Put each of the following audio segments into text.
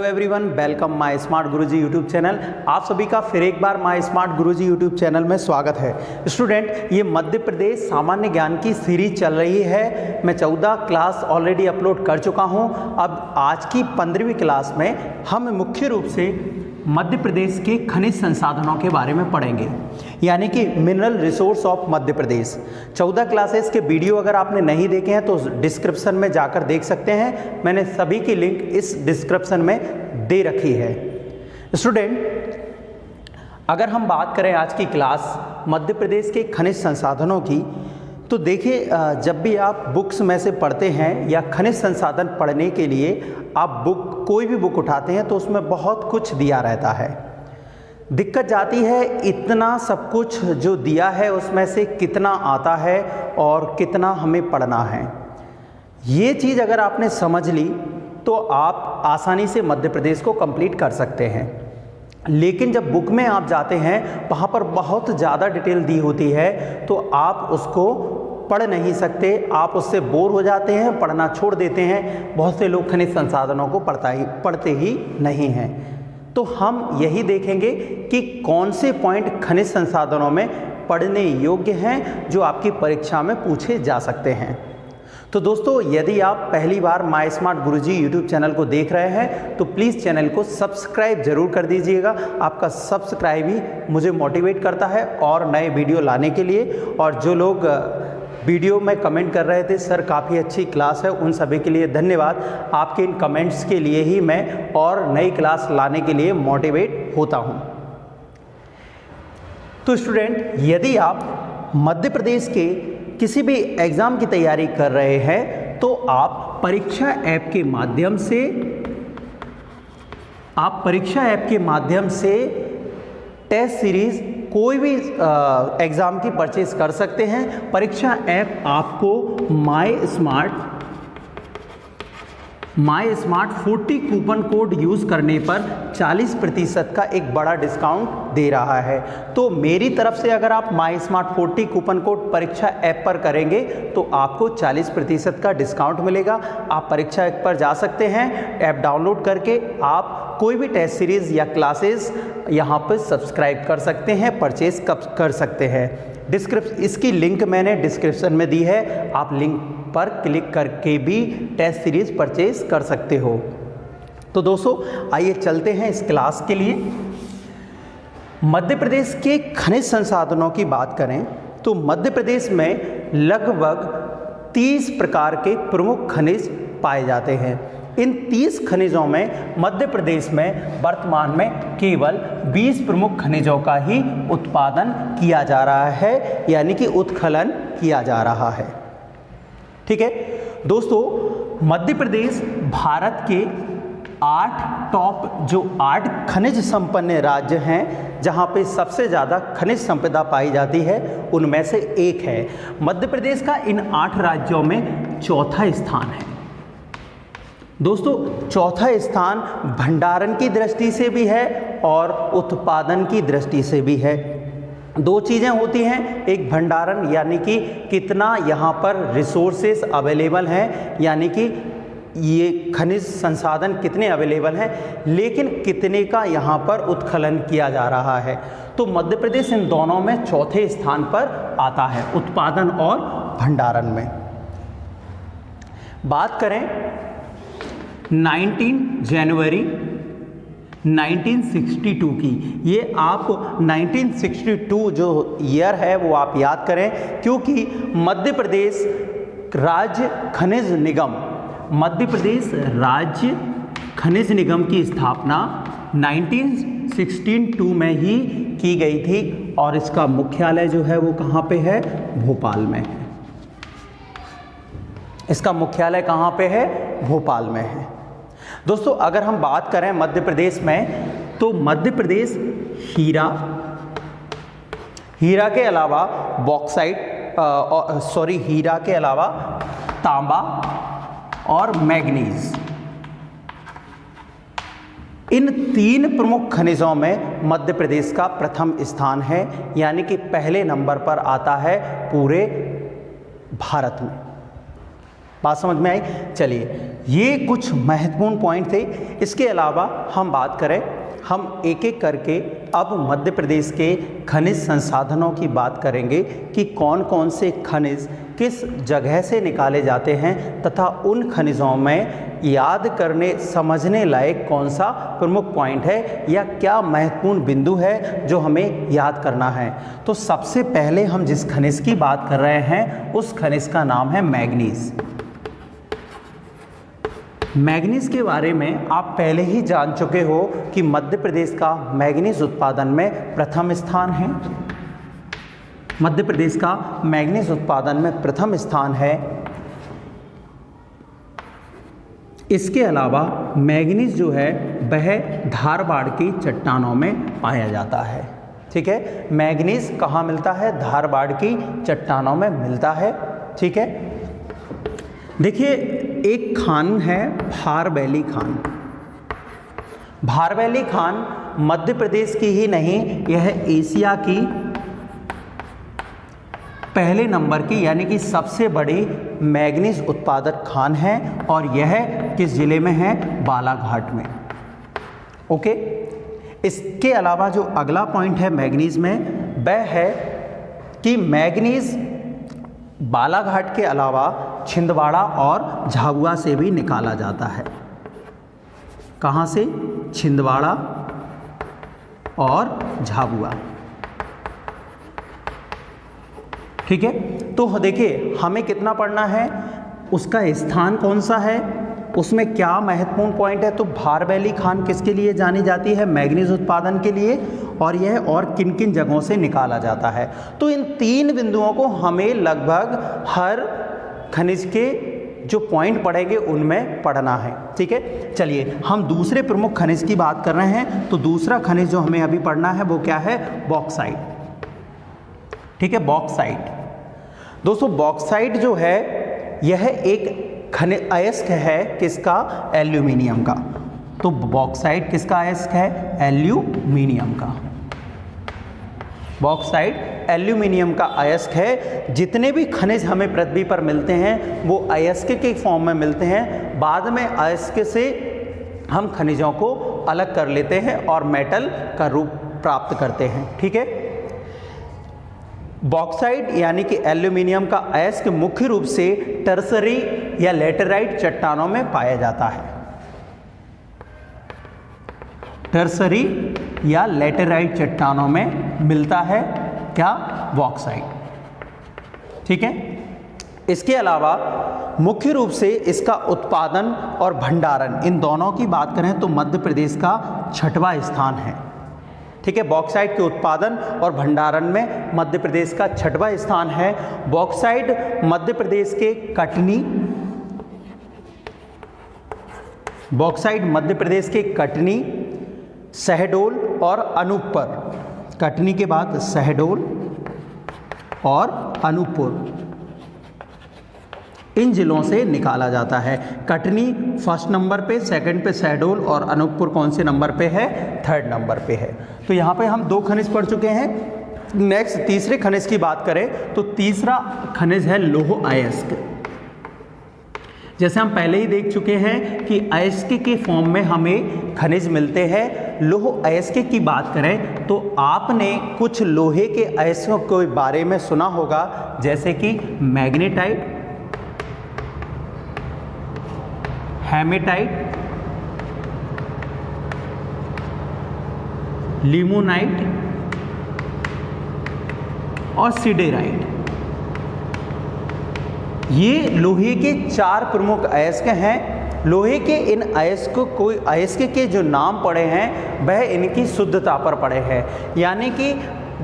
Everyone, welcome my smart Guruji YouTube channel. आप सभी का फिर एक बार my smart Guruji YouTube channel में स्वागत है। स्टूडेंट, ये मध्य प्रदेश सामान्य ज्ञान की सीरीज चल रही है। मैं 14 क्लास ऑलरेडी अपलोड कर चुका हूं। अब आज की 15वीं क्लास में हम मुख्य रूप से मध्य प्रदेश के खनिज संसाधनों के बारे में पढ़ेंगे, यानी कि mineral resource of Madhya Pradesh. 14 classes के वीडियो अगर आपने नहीं देखे हैं तो डिस्क्रिप्शन में जाकर देख सकते हैं। मैंने सभी की लिंक इस डिस्क्रिप्शन में दे रखी है। स्टूडेंट, अगर हम बात करें आज की क्लास मध्य प्रदेश के खनिज संसाधनों की, तो देखिए, जब भी आप बुक्स में से पढ़ते हैं या खनिज संसाधन पढ़ने के लिए आप कोई भी बुक उठाते हैं तो उसमें बहुत कुछ दिया रहता है। दिक्कत जाती है इतना सब कुछ जो दिया है उसमें से कितना आता है और कितना हमें पढ़ना है। ये चीज़ अगर आपने समझ ली तो आप आसानी से मध्य प्रदेश को कंप्लीट कर सकते हैं। लेकिन जब बुक में आप जाते हैं वहाँ पर बहुत ज़्यादा डिटेल दी होती है तो आप उसको पढ़ नहीं सकते, आप उससे बोर हो जाते हैं, पढ़ना छोड़ देते हैं। बहुत से लोग खनिज संसाधनों को पढ़ते ही नहीं हैं। तो हम यही देखेंगे कि कौन से पॉइंट खनिज संसाधनों में पढ़ने योग्य हैं जो आपकी परीक्षा में पूछे जा सकते हैं। तो दोस्तों, यदि आप पहली बार my smart Guruji YouTube channel को देख रहे हैं तो प्लीज़ चैनल को सब्सक्राइब जरूर कर दीजिएगा। आपका सब्सक्राइब ही मुझे मोटिवेट करता है और नए वीडियो लाने के लिए। और जो लोग वीडियो में कमेंट कर रहे थे सर काफ़ी अच्छी क्लास है, उन सभी के लिए धन्यवाद। आपके इन कमेंट्स के लिए ही मैं और नई क्लास लाने के लिए मोटिवेट होता हूँ। तो स्टूडेंट, यदि आप मध्य प्रदेश के किसी भी एग्ज़ाम की तैयारी कर रहे हैं तो आप परीक्षा ऐप के माध्यम से टेस्ट सीरीज़ कोई भी एग्ज़ाम की परचेज कर सकते हैं। परीक्षा ऐप आपको my smart 40 coupon code use करने पर 40% का एक बड़ा डिस्काउंट दे रहा है। तो मेरी तरफ से अगर आप माय स्मार्ट 40 कूपन कोड परीक्षा ऐप पर करेंगे तो आपको 40% का डिस्काउंट मिलेगा। आप परीक्षा ऐप पर जा सकते हैं, ऐप डाउनलोड करके आप कोई भी टेस्ट सीरीज़ या क्लासेस यहाँ पर सब्सक्राइब कर सकते हैं, परचेज कर सकते हैं। इसकी लिंक मैंने डिस्क्रिप्शन में दी है, आप लिंक पर क्लिक करके भी टेस्ट सीरीज़ परचेज कर सकते हो। तो दोस्तों, आइए चलते हैं इस क्लास के लिए। मध्य प्रदेश के खनिज संसाधनों की बात करें तो मध्य प्रदेश में लगभग 30 प्रकार के प्रमुख खनिज पाए जाते हैं। इन 30 खनिजों में मध्य प्रदेश में वर्तमान में केवल 20 प्रमुख खनिजों का ही उत्पादन किया जा रहा है, यानी कि उत्खनन किया जा रहा है। ठीक है दोस्तों, मध्य प्रदेश भारत के 8 खनिज संपन्न राज्य हैं जहां पे सबसे ज़्यादा खनिज संपदा पाई जाती है, उनमें से एक है। मध्य प्रदेश का इन 8 राज्यों में चौथा स्थान है। दोस्तों, चौथा स्थान भंडारण की दृष्टि से भी है और उत्पादन की दृष्टि से भी है। दो चीज़ें होती हैं, एक भंडारण यानी कि कितना यहाँ पर रिसोर्सेस अवेलेबल हैं, यानी कि ये खनिज संसाधन कितने अवेलेबल हैं, लेकिन कितने का यहाँ पर उत्खनन किया जा रहा है। तो मध्य प्रदेश इन दोनों में चौथे स्थान पर आता है, उत्पादन और भंडारण में। बात करें 19 जनवरी 1962 की, ये आप 1962 जो ईयर है वो आप याद करें, क्योंकि मध्य प्रदेश राज्य खनिज निगम की स्थापना 1962 में ही की गई थी और इसका मुख्यालय जो है वो कहाँ पे है? भोपाल में है। इसका मुख्यालय कहाँ पे है? भोपाल में है। दोस्तों, अगर हम बात करें मध्य प्रदेश में तो मध्य प्रदेश हीरा के अलावा हीरा के अलावा तांबा और मैग्नीज, इन 3 प्रमुख खनिजों में मध्य प्रदेश का प्रथम स्थान है, यानी कि पहले नंबर पर आता है पूरे भारत में। बात समझ में आई? चलिए, ये कुछ महत्वपूर्ण पॉइंट थे। इसके अलावा हम बात करें, हम एक एक करके अब मध्य प्रदेश के खनिज संसाधनों की बात करेंगे कि कौन कौन से खनिज किस जगह से निकाले जाते हैं तथा उन खनिजों में याद करने समझने लायक कौन सा प्रमुख पॉइंट है या क्या महत्वपूर्ण बिंदु है जो हमें याद करना है। तो सबसे पहले हम जिस खनिज की बात कर रहे हैं उस खनिज का नाम है मैग्नीज। मैग्नीज के बारे में आप पहले ही जान चुके हो कि मध्य प्रदेश का मैग्नीज उत्पादन में प्रथम स्थान है। मध्य प्रदेश का मैग्नीज उत्पादन में प्रथम स्थान है। इसके अलावा मैग्नीज जो है वह धारवाड़ की चट्टानों में पाया जाता है। ठीक है, मैग्नीज कहाँ मिलता है? धारवाड़ की चट्टानों में मिलता है। ठीक है, देखिए एक खान है भारवैली खान। भारवैली खान मध्य प्रदेश की ही नहीं, यह एशिया की पहले नंबर की यानी कि सबसे बड़ी मैग्नीज उत्पादक खान है और यह किस जिले में है? बालाघाट में। ओके, इसके अलावा जो अगला पॉइंट है मैग्नीज में वह है कि मैग्नीज बालाघाट के अलावा छिंदवाड़ा और झाबुआ से भी निकाला जाता है। कहाँ से? छिंदवाड़ा और झाबुआ। ठीक है, तो देखिए हमें कितना पढ़ना है, उसका स्थान कौन सा है, उसमें क्या महत्वपूर्ण पॉइंट है। तो भारवैली खान किसके लिए जानी जाती है? मैग्नीज उत्पादन के लिए, और यह और किन किन जगहों से निकाला जाता है। तो इन तीन बिंदुओं को हमें लगभग हर खनिज के जो पॉइंट पढ़ेंगे उनमें पढ़ना है। ठीक है, चलिए हम दूसरे प्रमुख खनिज की बात कर रहे हैं। तो दूसरा खनिज जो हमें अभी पढ़ना है वो क्या है? बॉक्साइट। ठीक है, बॉक्साइट। दोस्तों बॉक्साइट जो है यह एक खनिज अयस्क है किसका? एल्यूमिनियम का। तो बॉक्साइट किसका अयस्क है? एल्यूमिनियम का। बॉक्साइट एल्यूमिनियम का अयस्क है। जितने भी खनिज हमें पृथ्वी पर मिलते हैं वो अयस्क के फॉर्म में मिलते हैं। बाद में अयस्क से हम खनिजों को अलग कर लेते हैं और मेटल का रूप प्राप्त करते हैं। ठीक है, बॉक्साइट यानी कि एल्यूमिनियम का अयस्क मुख्य रूप से टर्सरी या लेटेराइट चट्टानों में पाया जाता है। टर्सरी या लेटेराइट चट्टानों में मिलता है क्या? बॉक्साइट। ठीक है, इसके अलावा मुख्य रूप से इसका उत्पादन और भंडारण, इन दोनों की बात करें तो मध्य प्रदेश का 6वां स्थान है। ठीक है, बॉक्साइट के उत्पादन और भंडारण में मध्य प्रदेश का 6वां स्थान है। बॉक्साइट मध्य प्रदेश के कटनी, बॉक्साइट मध्य प्रदेश के कटनी, शहडोल और अनूपपुर। कटनी के बाद शहडोल और अनूपपुर, इन जिलों से निकाला जाता है। कटनी फर्स्ट नंबर पे, सेकंड पे शहडोल और अनूपपुर कौन से नंबर पे है? 3rd नंबर पे है। तो यहाँ पे हम 2 खनिज पढ़ चुके हैं। नेक्स्ट तीसरे खनिज की बात करें तो तीसरा खनिज है लौह अयस्क। जैसे हम पहले ही देख चुके हैं कि अयस्क के फॉर्म में हमें खनिज मिलते हैं। लौह अयस्क की बात करें तो आपने कुछ लोहे के अयस्कों के बारे में सुना होगा, जैसे कि मैग्नेटाइट, हेमेटाइट, लिमोनाइट और सिडेराइट। ये लोहे के 4 प्रमुख अयस्क हैं। लोहे के इन अयस्क के जो नाम पड़े हैं वह इनकी शुद्धता पर पड़े हैं, यानी कि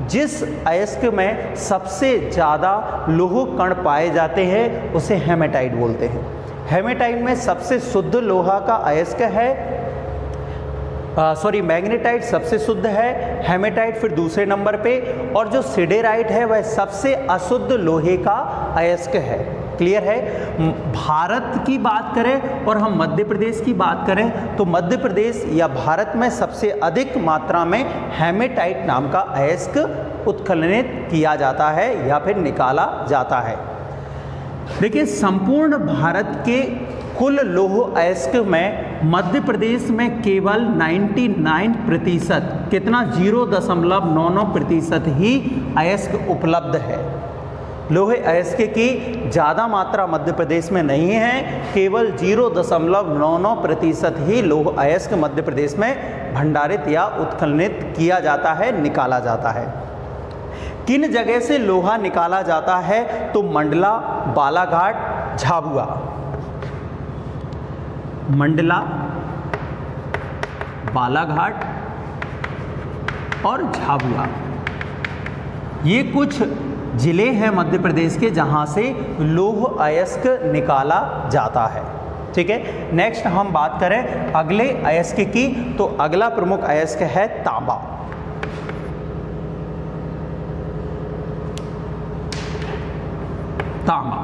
जिस अयस्क में सबसे ज़्यादा लोह कण पाए जाते हैं उसे हेमेटाइट बोलते हैं। हेमेटाइट में सबसे शुद्ध लोहा का अयस्क है, मैग्नेटाइट सबसे शुद्ध है, हेमेटाइट फिर दूसरे नंबर पे, और जो सिडेराइट है वह सबसे अशुद्ध लोहे का अयस्क है। क्लियर है? भारत की बात करें और हम मध्य प्रदेश की बात करें तो मध्य प्रदेश या भारत में सबसे अधिक मात्रा में हेमेटाइट नाम का अयस्क उत्खननित किया जाता है या फिर निकाला जाता है। देखिए संपूर्ण भारत के कुल लौह अयस्क में मध्य प्रदेश में केवल 99% कितना 0.99% ही अयस्क उपलब्ध है। लौह अयस्क की ज़्यादा मात्रा मध्य प्रदेश में नहीं है, केवल 0.99% ही लौह अयस्क मध्य प्रदेश में भंडारित या उत्खननित किया जाता है, निकाला जाता है। किन जगह से लोहा निकाला जाता है? तो मंडला, बालाघाट, झाबुआ। मंडला, बालाघाट और झाबुआ, ये कुछ जिले हैं मध्य प्रदेश के जहां से लौह अयस्क निकाला जाता है। ठीक है, नेक्स्ट हम बात करें अगले अयस्क की, तो अगला प्रमुख अयस्क है तांबा। तांबा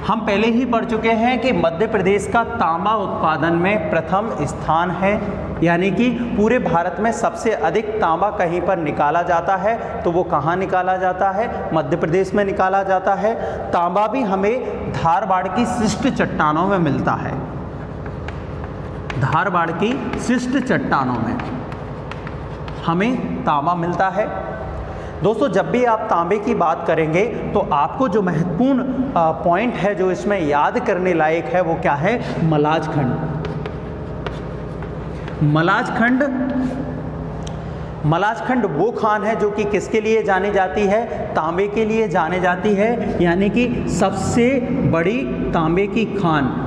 हम पहले ही पढ़ चुके हैं कि मध्य प्रदेश का तांबा उत्पादन में प्रथम स्थान है, यानी कि पूरे भारत में सबसे अधिक तांबा कहीं पर निकाला जाता है तो वो कहाँ निकाला जाता है? मध्य प्रदेश में निकाला जाता है। तांबा भी हमें धारवाड़ की शिष्ट चट्टानों में मिलता है। धारवाड़ की शिष्ट चट्टानों में हमें तांबा मिलता है। दोस्तों जब भी आप तांबे की बात करेंगे तो आपको जो महत्वपूर्ण पॉइंट है जो इसमें याद करने लायक है वो क्या है? मलाजखंड। मलाजखंड वो खान है जो कि किसके लिए जानी जाती है? तांबे के लिए जाने जाती है, यानी कि सबसे बड़ी तांबे की खान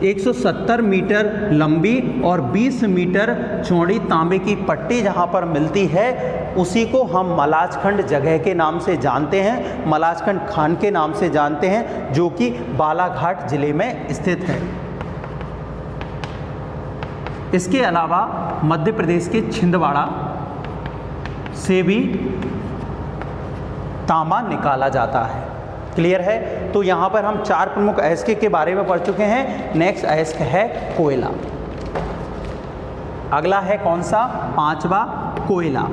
170 मीटर लंबी और 20 मीटर चौड़ी तांबे की पट्टी जहां पर मिलती है उसी को हम मलाजखंड जगह के नाम से जानते हैं, मलाजखंड खान के नाम से जानते हैं, जो कि बालाघाट जिले में स्थित है। इसके अलावा मध्य प्रदेश के छिंदवाड़ा से भी तांबा निकाला जाता है। क्लियर है? तो यहाँ पर हम 4 प्रमुख अयस्क के बारे में पढ़ चुके हैं। नेक्स्ट अयस्क है कोयला। अगला है कौन सा? 5वां कोयला।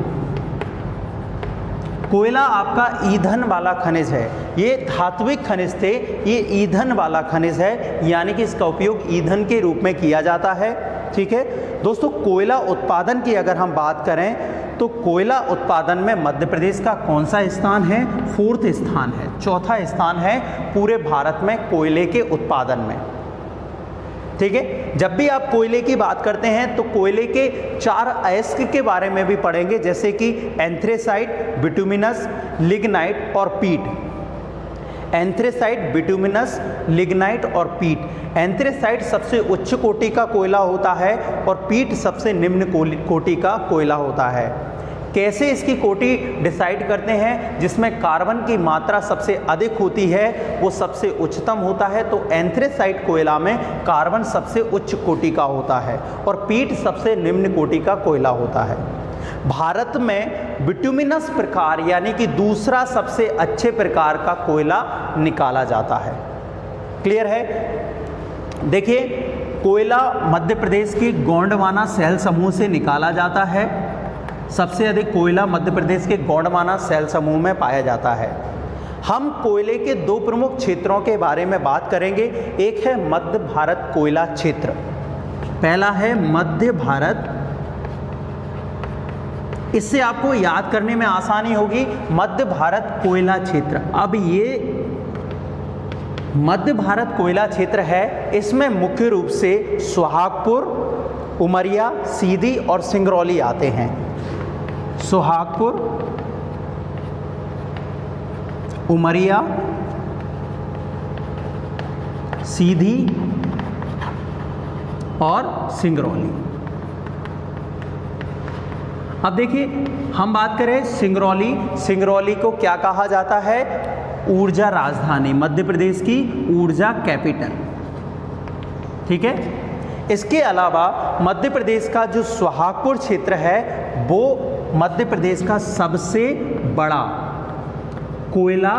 कोयला आपका ईंधन वाला खनिज है। ये धात्विक खनिज थे, ये ईंधन वाला खनिज है, यानी कि इसका उपयोग ईंधन के रूप में किया जाता है। ठीक है दोस्तों, कोयला उत्पादन की अगर हम बात करें तो कोयला उत्पादन में मध्य प्रदेश का कौन सा स्थान है? 4th स्थान है, 4था स्थान है पूरे भारत में कोयले के उत्पादन में। ठीक है, जब भी आप कोयले की बात करते हैं तो कोयले के 4 अयस्क के बारे में भी पढ़ेंगे, जैसे कि एंथ्रेसाइट, बिटुमिनस, लिग्नाइट और पीट। एंथ्रेसाइट, बिटुमिनस, लिग्नाइट और पीट। एंथ्रेसाइट सबसे उच्च कोटि का कोयला होता है और पीट सबसे निम्न कोटि का कोयला होता है। कैसे इसकी कोटि डिसाइड करते हैं? जिसमें कार्बन की मात्रा सबसे अधिक होती है वो सबसे उच्चतम होता है, तो एंथ्रेसाइट कोयला में कार्बन सबसे उच्च कोटि का होता है और पीट सबसे निम्न कोटि का कोयला होता है। भारत में बिटुमिनस प्रकार यानी कि दूसरा सबसे अच्छे प्रकार का कोयला निकाला जाता है। क्लियर है? देखिए, कोयला मध्य प्रदेश के गोंडवाना सेल समूह से निकाला जाता है। सबसे अधिक कोयला मध्य प्रदेश के गोंडवाना सेल समूह में पाया जाता है। हम कोयले के 2 प्रमुख क्षेत्रों के बारे में बात करेंगे। एक है मध्य भारत कोयला क्षेत्र। पहला है मध्य भारत, इससे आपको याद करने में आसानी होगी, मध्य भारत कोयला क्षेत्र। अब ये मध्य भारत कोयला क्षेत्र है, इसमें मुख्य रूप से सुहागपुर, उमरिया, सीधी और सिंगरौली आते हैं। सुहागपुर, उमरिया, सीधी और सिंगरौली। अब देखिए, हम बात करें सिंगरौली। सिंगरौली को क्या कहा जाता है? ऊर्जा राजधानी, मध्य प्रदेश की ऊर्जा कैपिटल। ठीक है, इसके अलावा मध्य प्रदेश का जो सुहागपुर क्षेत्र है वो मध्य प्रदेश का सबसे बड़ा कोयला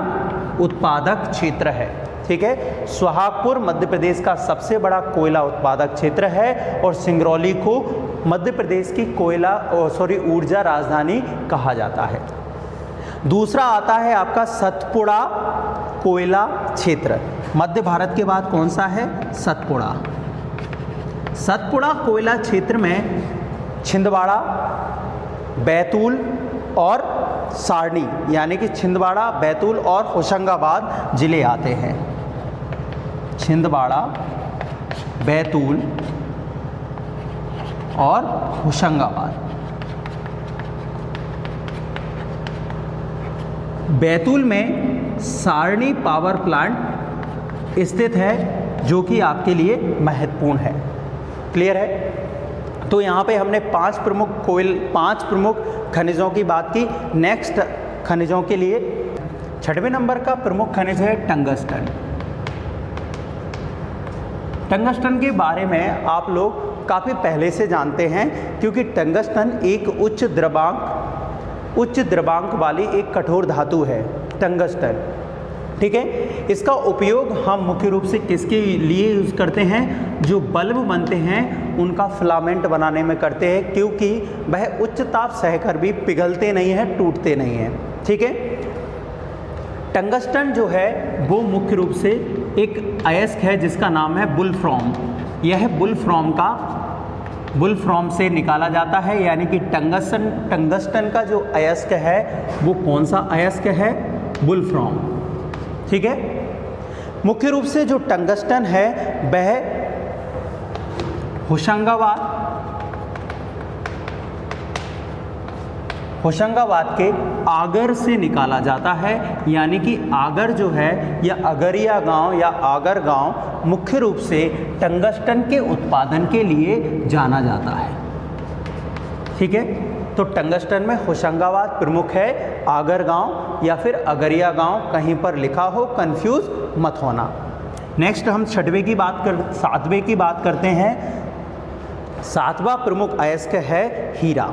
उत्पादक क्षेत्र है। ठीक है, सुहागपुर मध्य प्रदेश का सबसे बड़ा कोयला उत्पादक क्षेत्र है और सिंगरौली को मध्य प्रदेश की ऊर्जा राजधानी कहा जाता है। दूसरा आता है आपका सतपुड़ा कोयला क्षेत्र। मध्य भारत के बाद कौन सा है? सतपुड़ा। सतपुड़ा कोयला क्षेत्र में छिंदवाड़ा, बैतूल और सारणी यानी कि छिंदवाड़ा, बैतूल और होशंगाबाद जिले आते हैं। छिंदवाड़ा, बैतूल और होशंगाबाद। बैतूल में सारणी पावर प्लांट स्थित है जो कि आपके लिए महत्वपूर्ण है। क्लियर है? तो यहाँ पे हमने 5 प्रमुख खनिजों की बात की। नेक्स्ट खनिजों के लिए 6वें नंबर का प्रमुख खनिज है टंगस्टन। टंगस्टन के बारे में आप लोग काफ़ी पहले से जानते हैं क्योंकि टंगस्टन एक उच्च द्रव्यांक वाली एक कठोर धातु है टंगस्टन। ठीक है, इसका उपयोग हम मुख्य रूप से किसके लिए यूज़ करते हैं? जो बल्ब बनते हैं उनका फिलामेंट बनाने में करते हैं, क्योंकि वह उच्च ताप सहकर भी पिघलते नहीं हैं, टूटते नहीं हैं। ठीक है, टंगस्टन जो है वो मुख्य रूप से एक अयस्क है जिसका नाम है वुल्फ्राम। यह वुल्फ्राम से निकाला जाता है, यानी कि टंगस्टन का जो अयस्क है वो कौन सा अयस्क है? वुल्फ्राम। ठीक है, मुख्य रूप से जो टंगस्टन है वह होशंगाबाद के आगर से निकाला जाता है, यानी कि आगर जो है या अगरिया गांव या आगर गांव मुख्य रूप से टंगस्टन के उत्पादन के लिए जाना जाता है। ठीक है, तो टंगस्टन में होशंगाबाद प्रमुख है, आगर गांव या फिर अगरिया गांव कहीं पर लिखा हो, कंफ्यूज मत होना। नेक्स्ट हम 7वें की बात करते हैं। 7वां प्रमुख अयस्क है हीरा।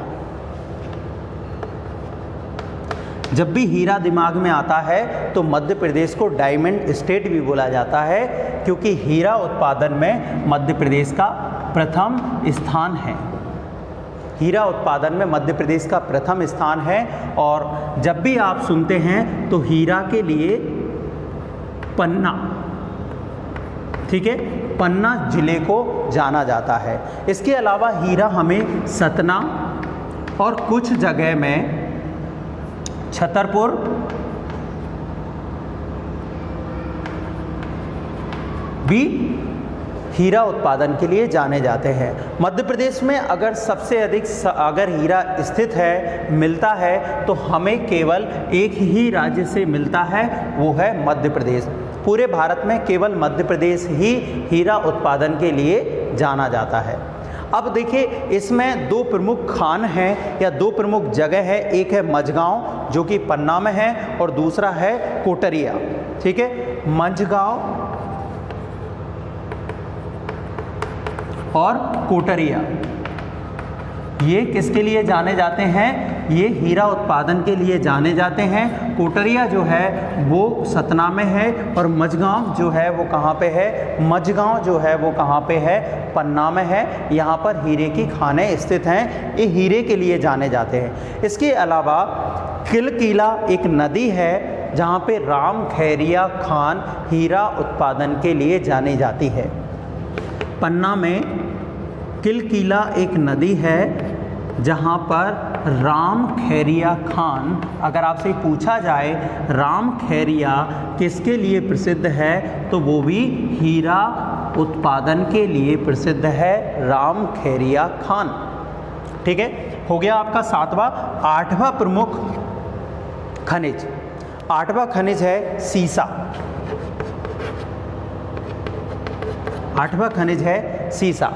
जब भी हीरा दिमाग में आता है तो मध्य प्रदेश को डायमंड स्टेट भी बोला जाता है, क्योंकि हीरा उत्पादन में मध्य प्रदेश का प्रथम स्थान है। हीरा उत्पादन में मध्य प्रदेश का प्रथम स्थान है। और जब भी आप सुनते हैं तो हीरा के लिए पन्ना, ठीक है, पन्ना जिले को जाना जाता है। इसके अलावा हीरा हमें सतना और कुछ जगह में छतरपुर, भी हीरा उत्पादन के लिए जाने जाते हैं। मध्य प्रदेश में अगर सबसे अधिक हीरा स्थित है, मिलता है, तो हमें केवल एक ही राज्य से मिलता है, वो है मध्य प्रदेश। पूरे भारत में केवल मध्य प्रदेश ही हीरा उत्पादन के लिए जाना जाता है। अब देखिए, इसमें 2 प्रमुख खान हैं या 2 प्रमुख जगह है। एक है मझगांव जो कि पन्ना में है और दूसरा है कोटरिया। ठीक है, मझगांव और कोटरिया ये किसके लिए जाने जाते हैं? ये हीरा उत्पादन के लिए जाने जाते हैं। कोटरिया जो है वो सतना में है और मझगांव जो है वो कहाँ पे है? मझगांव जो है वो कहाँ पे है? पन्ना में है। यहाँ पर हीरे की खानें स्थित हैं, ये हीरे के लिए जाने जाते हैं। इसके अलावा किलकीला एक नदी है जहाँ पे राम खैरिया खान हीरा उत्पादन के लिए जानी जाती है। पन्ना में किलकीला एक नदी है जहाँ पर राम खैरिया खान, अगर आपसे पूछा जाए राम खैरिया किसके लिए प्रसिद्ध है, तो वो भी हीरा उत्पादन के लिए प्रसिद्ध है, राम खैरिया खान। ठीक है, हो गया आपका 7वां। 8वां प्रमुख खनिज, 8वां खनिज है सीसा। 8वां खनिज है सीसा।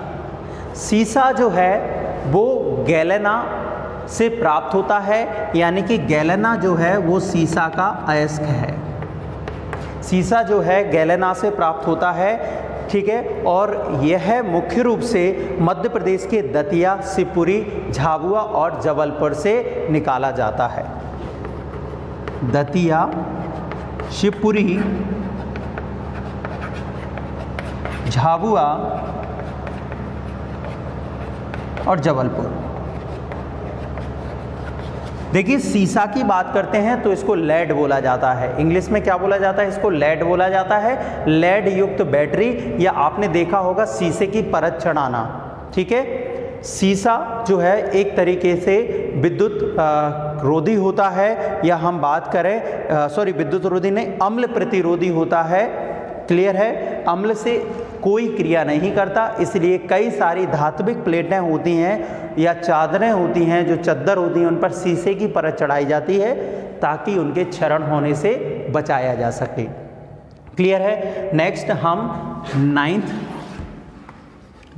सीसा जो है वो गैलेना से प्राप्त होता है, यानी कि गैलेना जो है वो सीसा का अयस्क है। सीसा जो है गैलेना से प्राप्त होता है। ठीक है, और यह मुख्य रूप से मध्य प्रदेश के दतिया, शिवपुरी, झाबुआ और जबलपुर से निकाला जाता है। दतिया, शिवपुरी, झाबुआ और जबलपुर। देखिए सीसा की बात करते हैं तो इसको लेड बोला जाता है। इंग्लिश में क्या बोला जाता है? इसको लेड बोला जाता है। लेड युक्त बैटरी, या आपने देखा होगा शीशे की परत चढ़ाना, ठीक है। सीसा जो है एक तरीके से विद्युत रोधी होता है, या हम बात करें विद्युत रोधी नहीं, अम्ल प्रतिरोधी होता है। क्लियर है? अम्ल से कोई क्रिया नहीं करता, इसलिए कई सारी धात्विक प्लेटें होती हैं या चादरें होती हैं, जो चद्दर होती हैं, उन पर शीशे की परत चढ़ाई जाती है ताकि उनके क्षरण होने से बचाया जा सके। क्लियर है? नेक्स्ट हम 9th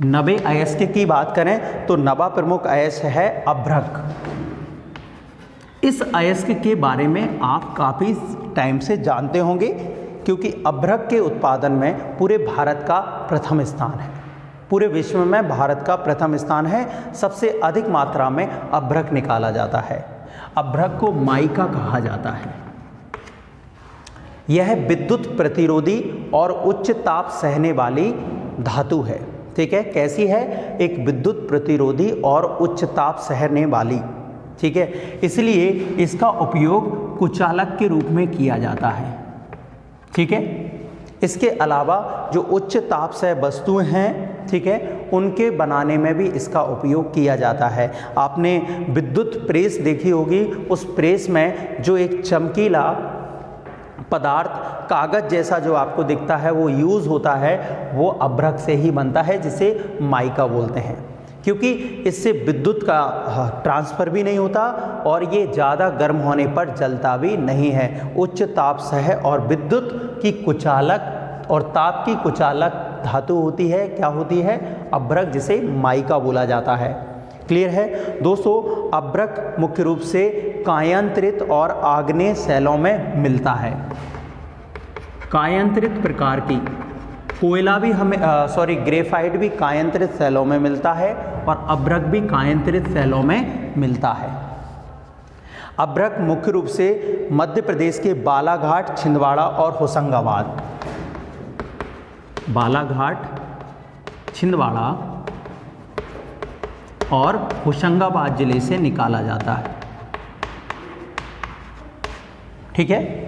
नवे अयस्क की बात करें तो नवा प्रमुख अयस्क है अभ्रक। इस अयस्क के बारे में आप काफ़ी टाइम से जानते होंगे, क्योंकि अभ्रक के उत्पादन में पूरे भारत का प्रथम स्थान है। पूरे विश्व में भारत का प्रथम स्थान है। सबसे अधिक मात्रा में अभ्रक निकाला जाता है। अभ्रक को माइका कहा जाता है। यह विद्युत प्रतिरोधी और उच्च ताप सहने वाली धातु है। ठीक है, कैसी है? एक विद्युत प्रतिरोधी और उच्च ताप सहने वाली, ठीक है। इसलिए इसका उपयोग कुचालक के रूप में किया जाता है, ठीक है। इसके अलावा जो उच्च ताप से वस्तुएं हैं, ठीक है, उनके बनाने में भी इसका उपयोग किया जाता है। आपने विद्युत प्रेस देखी होगी, उस प्रेस में जो एक चमकीला पदार्थ कागज जैसा जो आपको दिखता है वो यूज़ होता है, वो अभ्रक से ही बनता है, जिसे माइका बोलते हैं। क्योंकि इससे विद्युत का ट्रांसफ़र भी नहीं होता और ये ज़्यादा गर्म होने पर जलता भी नहीं है। उच्च ताप सह और विद्युत की कुचालक और ताप की कुचालक धातु होती है, क्या होती है? अभ्रक, जिसे माइका बोला जाता है। क्लियर है दोस्तों? अभ्रक मुख्य रूप से कायांतरित और आग्नेय शैलों में मिलता है। कायांतरित प्रकार की कोयला भी हमें ग्रेफाइट भी कायांतरित शैलों में मिलता है और अभ्रक भी कायांतरित शैलों में मिलता है। अभ्रक मुख्य रूप से मध्य प्रदेश के बालाघाट, छिंदवाड़ा और होशंगाबाद, बालाघाट, छिंदवाड़ा और होशंगाबाद जिले से निकाला जाता है, ठीक है।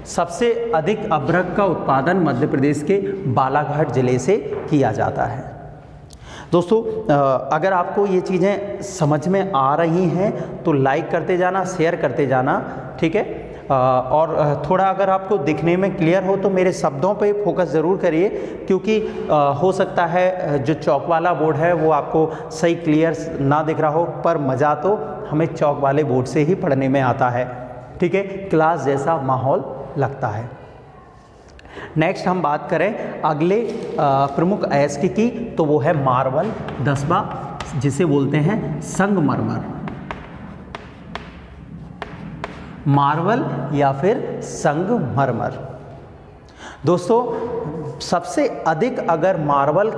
सबसे अधिक अभ्रक का उत्पादन मध्य प्रदेश के बालाघाट जिले से किया जाता है। दोस्तों अगर आपको ये चीज़ें समझ में आ रही हैं तो लाइक करते जाना, शेयर करते जाना, ठीक है। और थोड़ा अगर आपको दिखने में क्लियर हो तो मेरे शब्दों पे फोकस ज़रूर करिए, क्योंकि हो सकता है जो चौक वाला बोर्ड है वो आपको सही क्लियर ना दिख रहा हो, पर मज़ा तो हमें चौक वाले बोर्ड से ही पढ़ने में आता है, ठीक है। क्लास जैसा माहौल लगता है। नेक्स्ट हम बात करें अगले प्रमुख अयस्क की, तो वो है मार्बल, 10वां, जिसे बोलते हैं संगमरमर। मार्बल या फिर संगमरमर। दोस्तों सबसे अधिक अगर मार्बल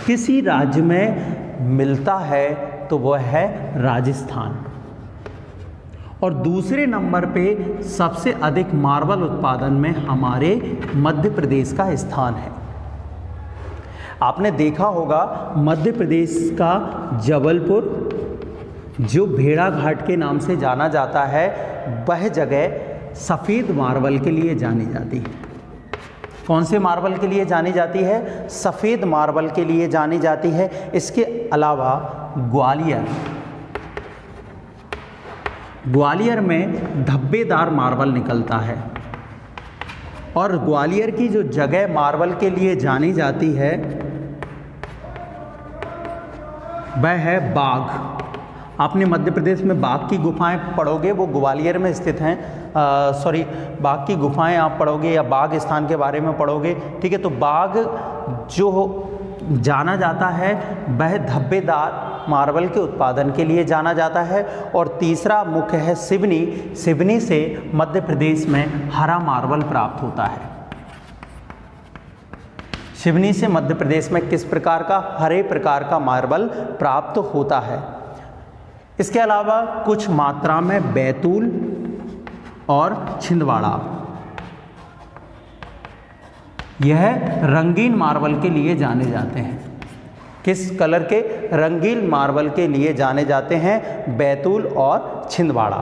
किसी राज्य में मिलता है तो वह है राजस्थान, और दूसरे नंबर पे सबसे अधिक मार्बल उत्पादन में हमारे मध्य प्रदेश का स्थान है। आपने देखा होगा मध्य प्रदेश का जबलपुर, जो भेड़ा घाट के नाम से जाना जाता है, वह जगह सफ़ेद मार्बल के लिए जानी जाती है। कौन से मार्बल के लिए जानी जाती है? सफ़ेद मार्बल के लिए जानी जाती है। इसके अलावा ग्वालियर में धब्बेदार मार्बल निकलता है, और ग्वालियर की जो जगह मार्बल के लिए जानी जाती है वह है बाग। आपने मध्य प्रदेश में बाग की गुफाएं पढ़ोगे, वो ग्वालियर में स्थित हैं। बाग की गुफाएं आप पढ़ोगे या बाग स्थान के बारे में पढ़ोगे, ठीक है। तो बाग जो जाना जाता है वह धब्बेदार मार्बल के उत्पादन के लिए जाना जाता है। और तीसरा मुख्य है सिवनी। सिवनी से मध्य प्रदेश में हरा मार्बल प्राप्त होता है। सिवनी से मध्य प्रदेश में किस प्रकार का? हरे प्रकार का मार्बल प्राप्त होता है। इसके अलावा कुछ मात्रा में बैतूल और छिंदवाड़ा, यह रंगीन मार्बल के लिए जाने जाते हैं। किस कलर के? रंगीन मार्बल के लिए जाने जाते हैं बैतूल और छिंदवाड़ा।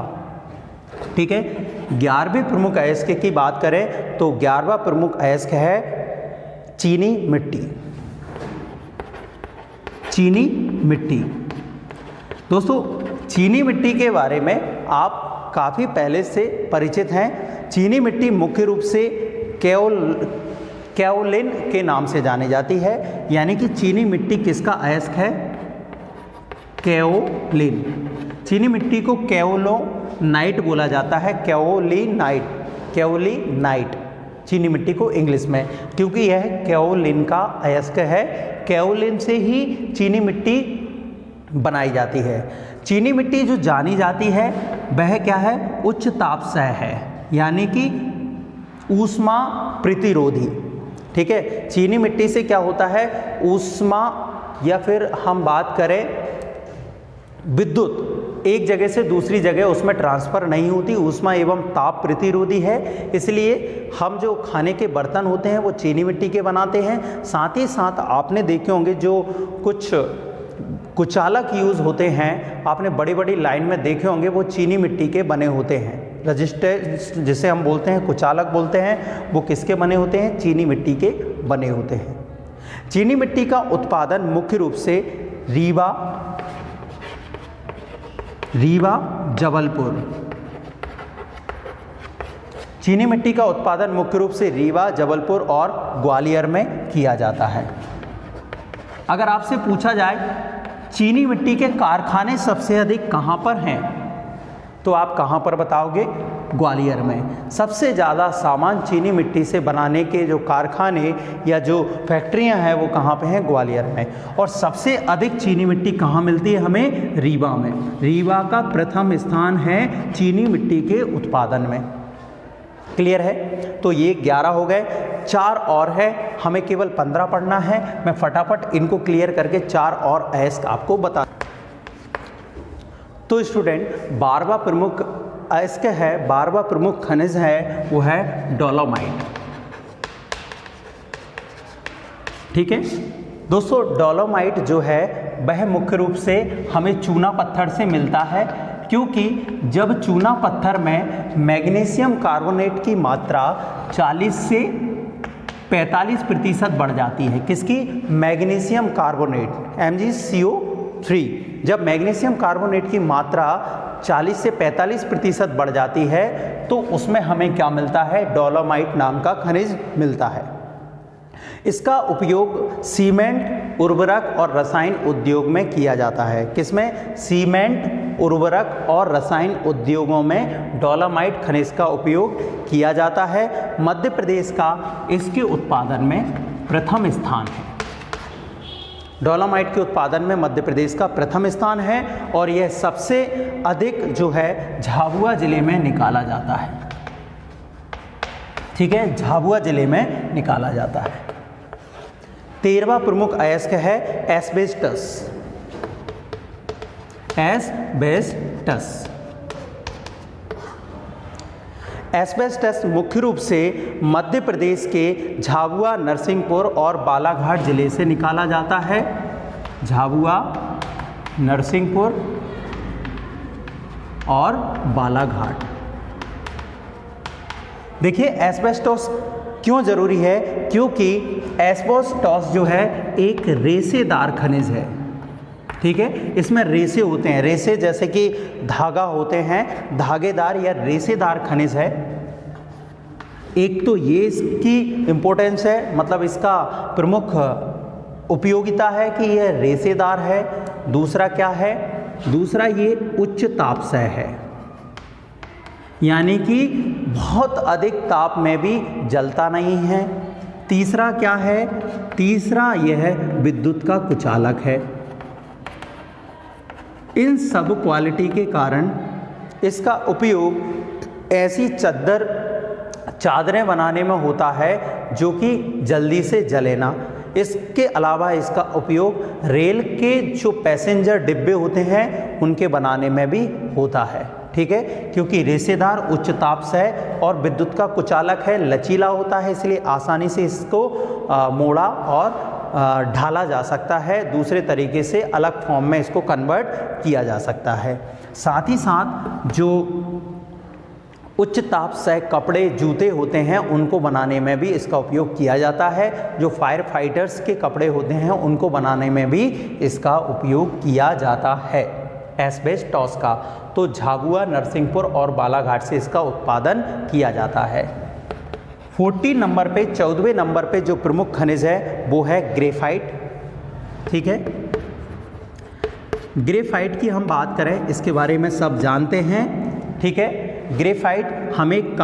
ठीक है। 11वें प्रमुख अयस्क की बात करें तो 11वां प्रमुख अयस्क है चीनी मिट्टी। चीनी मिट्टी दोस्तों, चीनी मिट्टी के बारे में आप काफ़ी पहले से परिचित हैं। चीनी मिट्टी मुख्य रूप से कैओलिन के नाम से जानी जाती है, यानी कि चीनी मिट्टी किसका अयस्क है? कैओलिन। चीनी मिट्टी को कैओलोनाइट बोला जाता है, कैओलिनाइट चीनी मिट्टी को इंग्लिश में, क्योंकि यह कैओलिन का अयस्क है। कैओलिन से ही चीनी मिट्टी बनाई जाती है। चीनी मिट्टी जो जानी जाती है वह क्या है? उच्च ताप सह है, यानी कि ऊष्मा प्रतिरोधी। ठीक है, चीनी मिट्टी से क्या होता है? ऊष्मा, या फिर हम बात करें विद्युत, एक जगह से दूसरी जगह उसमें ट्रांसफ़र नहीं होती, ऊष्मा एवं ताप प्रतिरोधी है। इसलिए हम जो खाने के बर्तन होते हैं वो चीनी मिट्टी के बनाते हैं। साथ ही साथ आपने देखे होंगे जो कुछ कुचालक यूज़ होते हैं, आपने बड़ी बड़ी लाइन में देखे होंगे, वो चीनी मिट्टी के बने होते हैं। रजिस्टर जिसे हम बोलते हैं, कुचालक बोलते हैं, वो किसके बने होते हैं? चीनी मिट्टी के बने होते हैं। चीनी मिट्टी का उत्पादन मुख्य रूप से रीवा, जबलपुर। चीनी मिट्टी का उत्पादन मुख्य रूप से रीवा, जबलपुर और ग्वालियर में किया जाता है। अगर आपसे पूछा जाए चीनी मिट्टी के कारखाने सबसे अधिक कहाँ पर हैं, तो आप कहाँ पर बताओगे? ग्वालियर में। सबसे ज़्यादा सामान चीनी मिट्टी से बनाने के जो कारखाने या जो फैक्ट्रियां हैं वो कहाँ पे हैं? ग्वालियर में। और सबसे अधिक चीनी मिट्टी कहाँ मिलती है हमें? रीवा में। रीवा का प्रथम स्थान है चीनी मिट्टी के उत्पादन में। क्लियर है? तो ये 11 हो गए, 4 और है, हमें केवल 15 पढ़ना है। मैं फटाफट इनको क्लियर करके 4 और अयस्क आपको बता। तो स्टूडेंट 12वां प्रमुख अयस्क है, 12वां प्रमुख खनिज है, वो है डोलोमाइट। ठीक है दोस्तों, डोलोमाइट जो है वह मुख्य रूप से हमें चूना पत्थर से मिलता है, क्योंकि जब चूना पत्थर में मैग्नीशियम कार्बोनेट की मात्रा 40 से 45% बढ़ जाती है। किसकी? Magnesium carbonate, MgCO3। जब मैग्नीशियम कार्बोनेट की मात्रा 40 से 45% बढ़ जाती है तो उसमें हमें क्या मिलता है? डोलोमाइट नाम का खनिज मिलता है। इसका उपयोग सीमेंट, उर्वरक और रसायन उद्योग में किया जाता है। किसमें? सीमेंट, उर्वरक और रसायन उद्योगों में डोलोमाइट खनिज का उपयोग किया जाता है। मध्य प्रदेश का इसके उत्पादन में प्रथम स्थान है। डोलोमाइट के उत्पादन में मध्य प्रदेश का प्रथम स्थान है और यह सबसे अधिक जो है झाबुआ जिले में निकाला जाता है। ठीक है, झाबुआ जिले में निकाला जाता है। 13वां प्रमुख अयस्क है एस्बेस्टस। एस्बेस्टस मुख्य रूप से मध्य प्रदेश के झाबुआ, नरसिंहपुर और बालाघाट जिले से निकाला जाता है। झाबुआ, नरसिंहपुर और बालाघाट। देखिए एस्बेस्टोस क्यों जरूरी है? क्योंकि एस्बेस्टोस जो है एक रेशेदार खनिज है। ठीक है, इसमें रेशे होते हैं, रेशे जैसे कि धागा होते हैं, धागेदार या रेशेदार खनिज है। एक तो ये इसकी इम्पोर्टेंस है, मतलब इसका प्रमुख उपयोगिता है कि यह रेशेदार है। दूसरा क्या है? दूसरा ये उच्च ताप सह है, यानी कि बहुत अधिक ताप में भी जलता नहीं है। तीसरा क्या है? तीसरा यह विद्युत का कुचालक है। इन सब क्वालिटी के कारण इसका उपयोग ऐसी चादरें बनाने में होता है जो कि जल्दी से जले ना। इसके अलावा इसका उपयोग रेल के जो पैसेंजर डिब्बे होते हैं उनके बनाने में भी होता है। ठीक है, क्योंकि रेशेदार, उच्च ताप सह और विद्युत का कुचालक है, लचीला होता है, इसलिए आसानी से इसको मोड़ा और ढाला जा सकता है। दूसरे तरीके से अलग फॉर्म में इसको कन्वर्ट किया जा सकता है। साथ ही साथ जो उच्च ताप सह कपड़े जूते होते हैं उनको बनाने में भी इसका उपयोग किया जाता है। जो फायर फाइटर्स के कपड़े होते हैं उनको बनाने में भी इसका उपयोग किया जाता है एस्बेस्टॉस का। तो झाबुआ, नरसिंहपुर और बालाघाट से इसका उत्पादन किया जाता है। 14 नंबर पे, 14वें नंबर पे जो प्रमुख खनिज है वो है ग्रेफाइट। ठीक है, ग्रेफाइट की हम बात करें, इसके बारे में सब जानते हैं। ठीक है, ग्रेफाइट हमें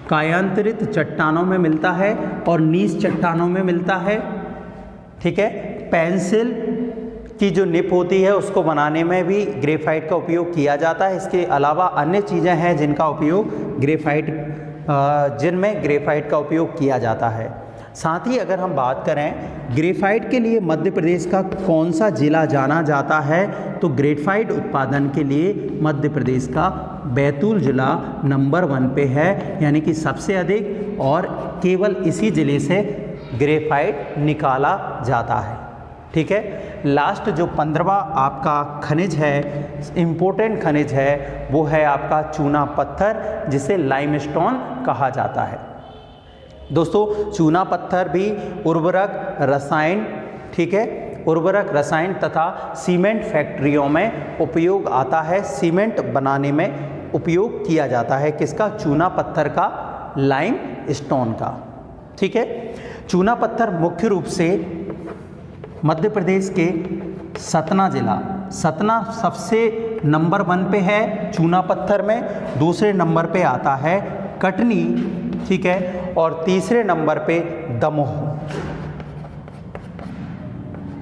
कायांतरित चट्टानों में मिलता है और नीच चट्टानों में मिलता है। ठीक है, पेंसिल की जो निप होती है उसको बनाने में भी ग्रेफाइट का उपयोग किया जाता है। इसके अलावा अन्य चीज़ें हैं जिनका उपयोग जिनमें ग्रेफाइट का उपयोग किया जाता है। साथ ही अगर हम बात करें ग्रेफाइट के लिए मध्य प्रदेश का कौन सा जिला जाना जाता है, तो ग्रेफाइट उत्पादन के लिए मध्य प्रदेश का बैतूल जिला नंबर 1 पे है, यानी कि सबसे अधिक, और केवल इसी ज़िले से ग्रेफाइट निकाला जाता है। ठीक है, लास्ट जो 15वां आपका खनिज है, इम्पोर्टेंट खनिज है, वो है आपका चूना पत्थर, जिसे लाइमस्टोन कहा जाता है। दोस्तों, चूना पत्थर भी उर्वरक, रसायन, ठीक है, उर्वरक, रसायन तथा सीमेंट फैक्ट्रियों में उपयोग आता है। सीमेंट बनाने में उपयोग किया जाता है किसका? चूना पत्थर का, लाइम स्टोन का। ठीक है, चूना पत्थर मुख्य रूप से मध्य प्रदेश के सतना जिला, सतना सबसे नंबर 1 पे है चूना पत्थर में, दूसरे नंबर पे आता है कटनी, ठीक है, और तीसरे नंबर पे दमोह।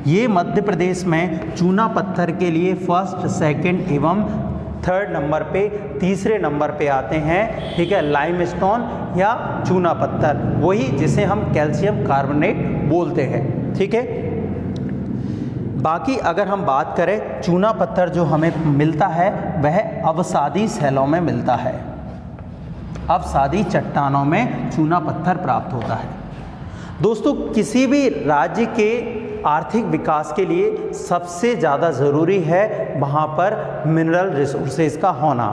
ये मध्य प्रदेश में चूना पत्थर के लिए फर्स्ट, सेकंड एवं थर्ड नंबर पे, तीसरे नंबर पे आते हैं। ठीक है, लाइमस्टोन या चूना पत्थर, वही जिसे हम कैल्शियम कार्बोनेट बोलते हैं। ठीक है, बाकी अगर हम बात करें, चूना पत्थर जो हमें मिलता है वह अवसादी शैलों में मिलता है। अवसादी चट्टानों में चूना पत्थर प्राप्त होता है। दोस्तों, किसी भी राज्य के आर्थिक विकास के लिए सबसे ज़्यादा ज़रूरी है वहाँ पर मिनरल रिसोर्सेज का होना,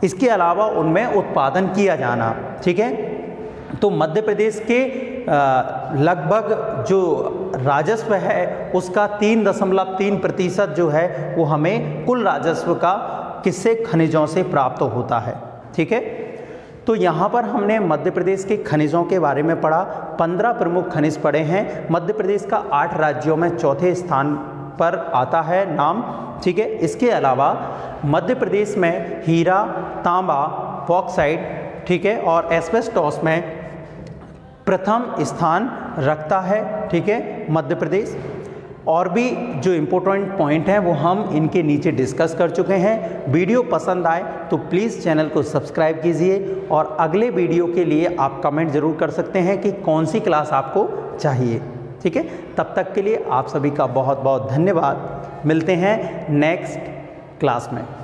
इसके अलावा उनमें उत्पादन किया जाना। ठीक है, तो मध्य प्रदेश के लगभग जो राजस्व है उसका 3.3% जो है वो हमें कुल राजस्व का किससे? खनिजों से प्राप्त होता है। ठीक है, तो यहाँ पर हमने मध्य प्रदेश के खनिजों के बारे में पढ़ा। 15 प्रमुख खनिज पढ़े हैं। मध्य प्रदेश का 8 राज्यों में चौथे स्थान पर आता है नाम। ठीक है, इसके अलावा मध्य प्रदेश में हीरा, तांबा, बॉक्साइट, ठीक है, और एस्बेस्टॉस में प्रथम स्थान रखता है। ठीक है, मध्य प्रदेश। और भी जो इम्पोर्टेंट पॉइंट हैं वो हम इनके नीचे डिस्कस कर चुके हैं। वीडियो पसंद आए तो प्लीज़ चैनल को सब्सक्राइब कीजिए, और अगले वीडियो के लिए आप कमेंट ज़रूर कर सकते हैं कि कौन सी क्लास आपको चाहिए। ठीक है, तब तक के लिए आप सभी का बहुत बहुत धन्यवाद। मिलते हैं नेक्स्ट क्लास में।